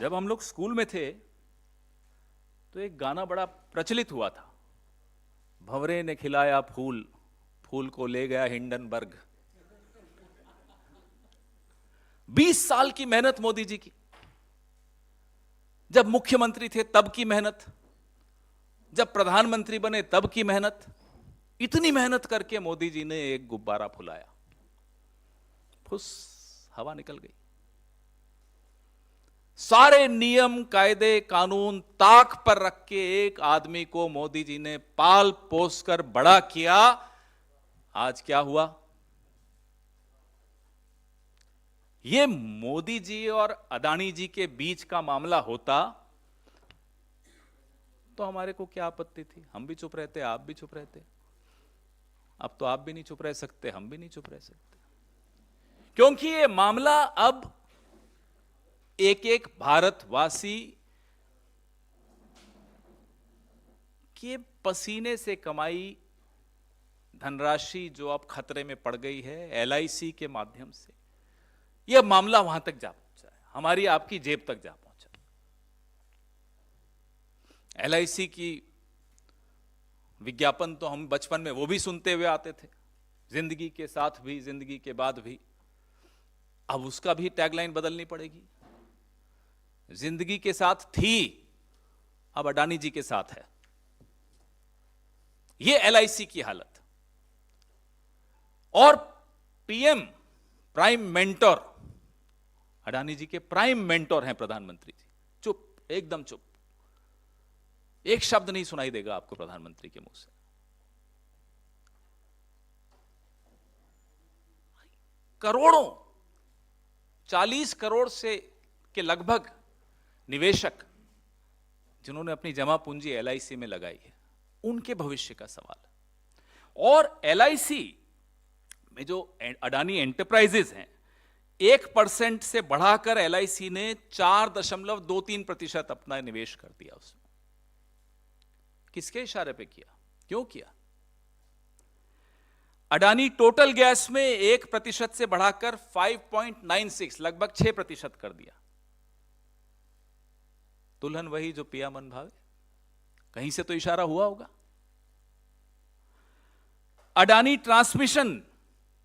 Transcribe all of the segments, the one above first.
जब हम लोग स्कूल में थे तो एक गाना बड़ा प्रचलित हुआ था, भंवरे ने खिलाया फूल, फूल को ले गया हिंडनबर्ग। 20 साल की मेहनत मोदी जी की, जब मुख्यमंत्री थे तब की मेहनत, जब प्रधानमंत्री बने तब की मेहनत, इतनी मेहनत करके मोदी जी ने एक गुब्बारा फुलाया, फुस हवा निकल गई। सारे नियम कायदे कानून ताक पर रख के एक आदमी को मोदी जी ने पाल पोस कर बड़ा किया। आज क्या हुआ? ये मोदी जी और अडानी जी के बीच का मामला होता तो हमारे को क्या आपत्ति थी? हम भी चुप रहते, आप भी चुप रहते। अब तो आप भी नहीं चुप रह सकते, हम भी नहीं चुप रह सकते, क्योंकि ये मामला अब एक एक भारतवासी के पसीने से कमाई धनराशि जो अब खतरे में पड़ गई है एलआईसी के माध्यम से, यह मामला वहां तक जा पहुंचा है, हमारी आपकी जेब तक जा पहुंचा। एलआईसी की विज्ञापन तो हम बचपन में वो भी सुनते हुए आते थे, जिंदगी के साथ भी जिंदगी के बाद भी। अब उसका भी टैगलाइन बदलनी पड़ेगी। जिंदगी के साथ थी, अब अडानी जी के साथ है। यह एलआईसी की हालत। और पीएम प्राइम मेंटोर, अडानी जी के प्राइम मेंटोर हैं प्रधानमंत्री जी। चुप, एकदम चुप, एक शब्द नहीं सुनाई देगा आपको प्रधानमंत्री के मुंह से। करोड़ों, 40 करोड़ से के लगभग निवेशक जिन्होंने अपनी जमा पूंजी एलआईसी में लगाई है, उनके भविष्य का सवाल है। और एलआईसी में जो अडानी एंटरप्राइजेस हैं, 1% से बढ़ाकर एलआईसी ने 4.23% अपना निवेश कर दिया उसमें। किसके इशारे पे किया? क्यों किया? अडानी टोटल गैस में 1% से बढ़ाकर 5.96 लगभग 6% कर दिया। दुल्हन वही जो पिया मन भावे, कहीं से तो इशारा हुआ होगा। अडानी ट्रांसमिशन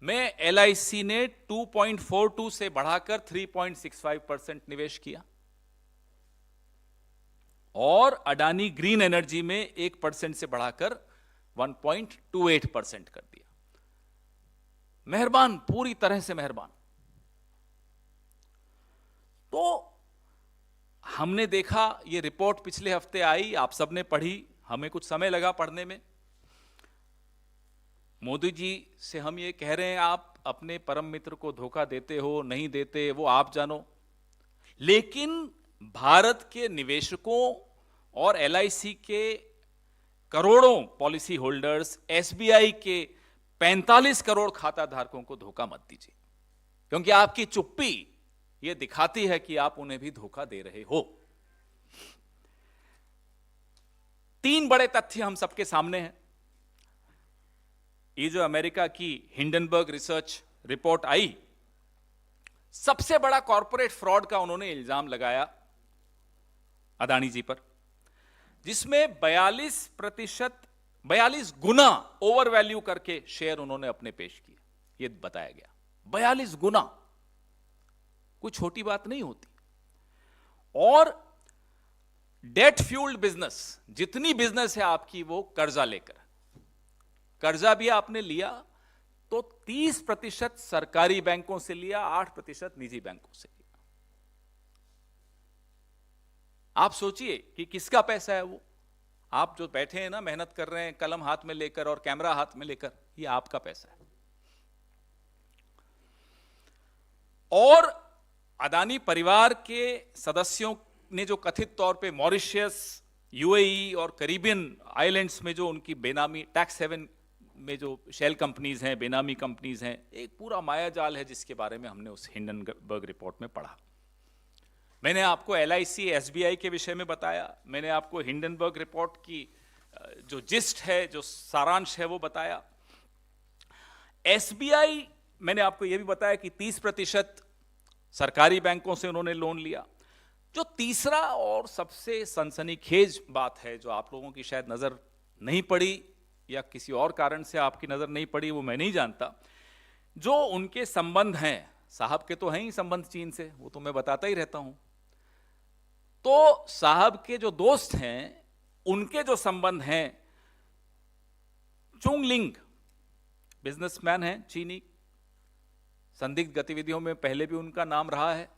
में एलआईसी ने 2.42 से बढ़ाकर 3.65% निवेश किया और अडानी ग्रीन एनर्जी में 1% से बढ़ाकर 1.28% कर दिया। मेहरबान, पूरी तरह से मेहरबान। तो हमने देखा, ये रिपोर्ट पिछले हफ्ते आई, आप सबने पढ़ी, हमें कुछ समय लगा पढ़ने में। मोदी जी से हम ये कह रहे हैं, आप अपने परम मित्र को धोखा देते हो, नहीं देते, वो आप जानो। लेकिन भारत के निवेशकों और एलआईसी के करोड़ों पॉलिसी होल्डर्स, एसबीआई के 45 करोड़ खाता धारकों को धोखा मत दीजिए, क्योंकि आपकी चुप्पी यह दिखाती है कि आप उन्हें भी धोखा दे रहे हो। 3 बड़े तथ्य हम सबके सामने हैं। ये जो अमेरिका की हिंडनबर्ग रिसर्च रिपोर्ट आई, सबसे बड़ा कॉर्पोरेट फ्रॉड का उन्होंने इल्जाम लगाया अडानी जी पर, जिसमें 42 गुना ओवर वैल्यू करके शेयर उन्होंने अपने पेश किए। यह बताया गया 42 गुना, कोई छोटी बात नहीं होती। और डेट फ्यूल्ड बिजनेस, जितनी बिजनेस है आपकी वो कर्जा लेकर, कर्जा भी आपने लिया तो 30% सरकारी बैंकों से लिया, 8% निजी बैंकों से लिया। आप सोचिए कि किसका पैसा है वो। आप जो बैठे हैं ना, मेहनत कर रहे हैं कलम हाथ में लेकर और कैमरा हाथ में लेकर, ये आपका पैसा है। और अडानी परिवार के सदस्यों ने जो कथित तौर पे मॉरिशस, यूएई और कैरिबियन आइलैंड्स में जो उनकी बेनामी टैक्स हेवन में जो शेल कंपनीज हैं, बेनामी कंपनीज हैं, एक पूरा मायाजाल है जिसके बारे में हमने उस हिंडनबर्ग रिपोर्ट में पढ़ा। मैंने आपको एलआईसी, एसबीआई के विषय में बताया, मैंने आपको हिंडनबर्ग रिपोर्ट की जो जिस्ट है, जो सारांश है वो बताया। एसबीआई, मैंने आपको यह भी बताया कि 30% सरकारी बैंकों से उन्होंने लोन लिया। जो तीसरा और सबसे सनसनीखेज बात है, जो आप लोगों की शायद नजर नहीं पड़ी या किसी और कारण से आपकी नजर नहीं पड़ी, वो मैं नहीं जानता, जो उनके संबंध हैं, साहब के तो हैं ही संबंध चीन से, वो तो मैं बताता ही रहता हूं, तो साहब के जो दोस्त हैं उनके जो संबंध हैं, चुंग लिंग बिजनेसमैन हैं चीनी, संदिग्ध गतिविधियों में पहले भी उनका नाम रहा है।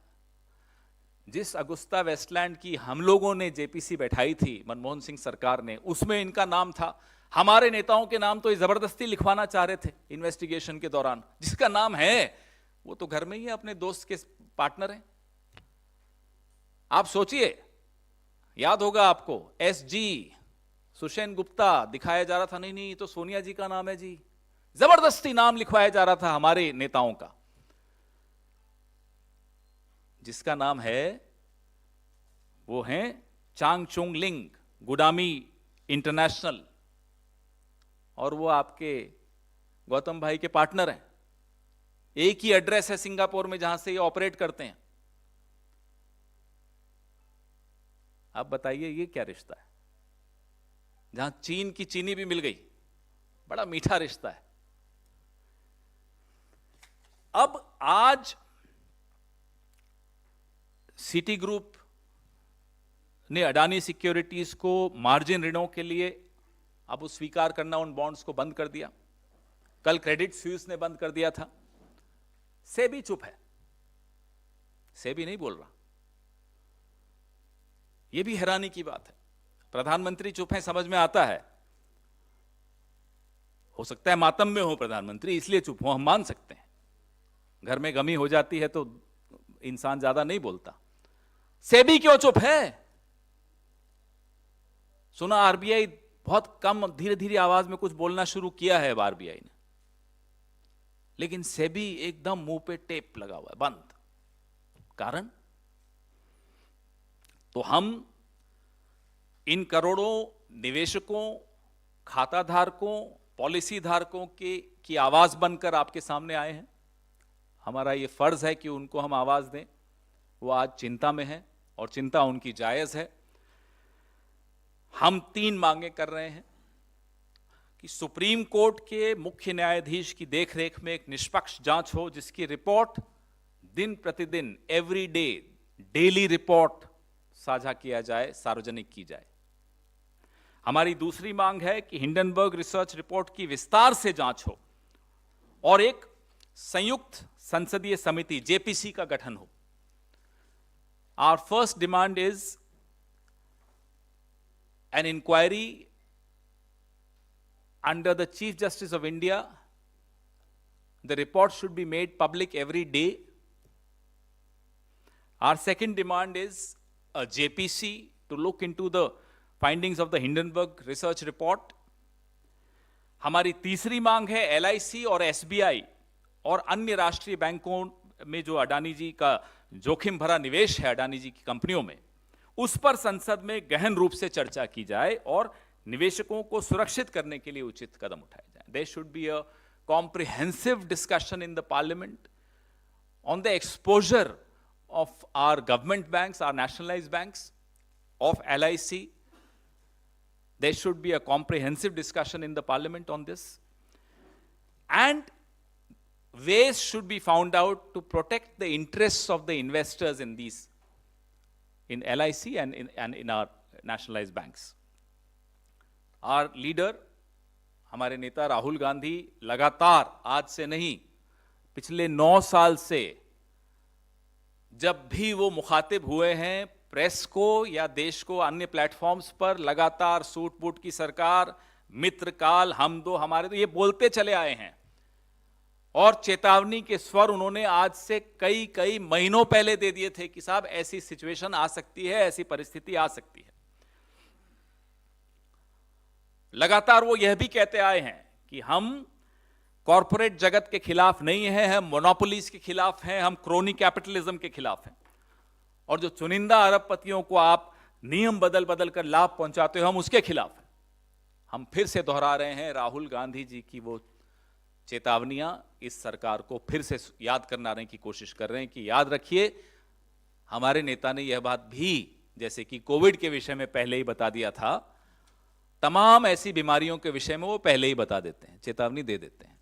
जिस अगुस्ता वेस्टलैंड की हम लोगों ने जेपीसी बैठाई थी मनमोहन सिंह सरकार ने, उसमें इनका नाम था। हमारे नेताओं के नाम तो ये जबरदस्ती लिखवाना चाह रहे थे इन्वेस्टिगेशन के दौरान। जिसका नाम है वो तो घर में ही अपने दोस्त के पार्टनर हैं। आप सोचिए, याद होगा आपको, एसजी सुषेन गुप्ता दिखाया जा रहा था, नहीं नहीं तो सोनिया जी का नाम है जी, जबरदस्ती नाम लिखवाया जा रहा था हमारे नेताओं का। जिसका नाम है वो है चांग चुंग लिंग, गुडामी इंटरनेशनल, और वो आपके गौतम भाई के पार्टनर हैं। एक ही एड्रेस है सिंगापुर में जहां से ये ऑपरेट करते हैं। आप बताइए ये क्या रिश्ता है, जहां चीन की चीनी भी मिल गई। बड़ा मीठा रिश्ता है। अब आज सिटी ग्रुप ने अडानी सिक्योरिटीज को मार्जिन ऋणों के लिए अब वो स्वीकार करना उन बॉन्ड्स को बंद कर दिया। कल क्रेडिट स्विस ने बंद कर दिया था। सेबी चुप है, सेबी नहीं बोल रहा। यह भी हैरानी की बात है। प्रधानमंत्री चुप है, समझ में आता है, हो सकता है मातम में हो प्रधानमंत्री, इसलिए चुप हो, हम मान सकते हैं। घर में गमी हो जाती है तो इंसान ज्यादा नहीं बोलता। सेबी क्यों चुप है? सुना आरबीआई बहुत कम, धीरे धीरे आवाज में कुछ बोलना शुरू किया है आरबीआई ने, लेकिन सेबी एकदम मुंह पे टेप लगा हुआ है, बंद। कारण तो हम इन करोड़ों निवेशकों, खाता धारकों, पॉलिसी धारकों की आवाज बनकर आपके सामने आए हैं। हमारा ये फर्ज है कि उनको हम आवाज दें। वो आज चिंता में है और चिंता उनकी जायज है। हम 3 मांगे कर रहे हैं कि सुप्रीम कोर्ट के मुख्य न्यायाधीश की देखरेख में एक निष्पक्ष जांच हो, जिसकी रिपोर्ट दिन प्रतिदिन, एवरी डे, डेली रिपोर्ट साझा किया जाए, सार्वजनिक की जाए। हमारी दूसरी मांग है कि हिंडनबर्ग रिसर्च रिपोर्ट की विस्तार से जांच हो और एक संयुक्त संसदीय समिति जेपीसी का गठन हो। Our first demand is an inquiry under the Chief Justice of India. The report should be made public every day. Our second demand is a JPC to look into the findings of the Hindenburg research report. हमारी तीसरी मांग है LIC और SBI और अन्य राष्ट्रीय बैंकों में जो अडानी जी का जोखिम भरा निवेश है अडानी जी की कंपनियों में, उस पर संसद में गहन रूप से चर्चा की जाए और निवेशकों को सुरक्षित करने के लिए उचित कदम उठाए जाएं। There should be a comprehensive discussion in the parliament on the exposure of our government banks, our nationalized banks, of LIC. There should be a comprehensive discussion in the parliament on this. And ways should be found out to protect the interests of the investors in these, in LIC and in our nationalized banks. Our leader, हमारे नेता राहुल गांधी लगातार, आज से नहीं, पिछले 9 साल से जब भी वो मुखातिब हुए हैं प्रेस को या देश को अन्य प्लेटफॉर्म्स पर, लगातार सूट बूट की सरकार, मित्र काल, हम दो हमारे, तो ये बोलते चले आए हैं। और चेतावनी के स्वर उन्होंने आज से कई महीनों पहले दे दिए थे कि साहब ऐसी सिचुएशन आ सकती है, ऐसी परिस्थिति आ सकती है। लगातार वो यह भी कहते आए हैं कि हम कॉरपोरेट जगत के खिलाफ नहीं हैं, हम मोनोपोलीज के खिलाफ हैं, हम क्रोनी कैपिटलिज्म के खिलाफ हैं। और जो चुनिंदा अरबपतियों को आप नियम बदल बदल कर लाभ पहुंचाते हो, हम उसके खिलाफ हैं। हम फिर से दोहरा रहे हैं राहुल गांधी जी की वो चेतावनियां, इस सरकार को फिर से याद करने की कोशिश कर रहे हैं कि याद रखिए, हमारे नेता ने यह बात भी, जैसे कि कोविड के विषय में पहले ही बता दिया था, तमाम ऐसी बीमारियों के विषय में वो पहले ही बता देते हैं, चेतावनी दे देते हैं।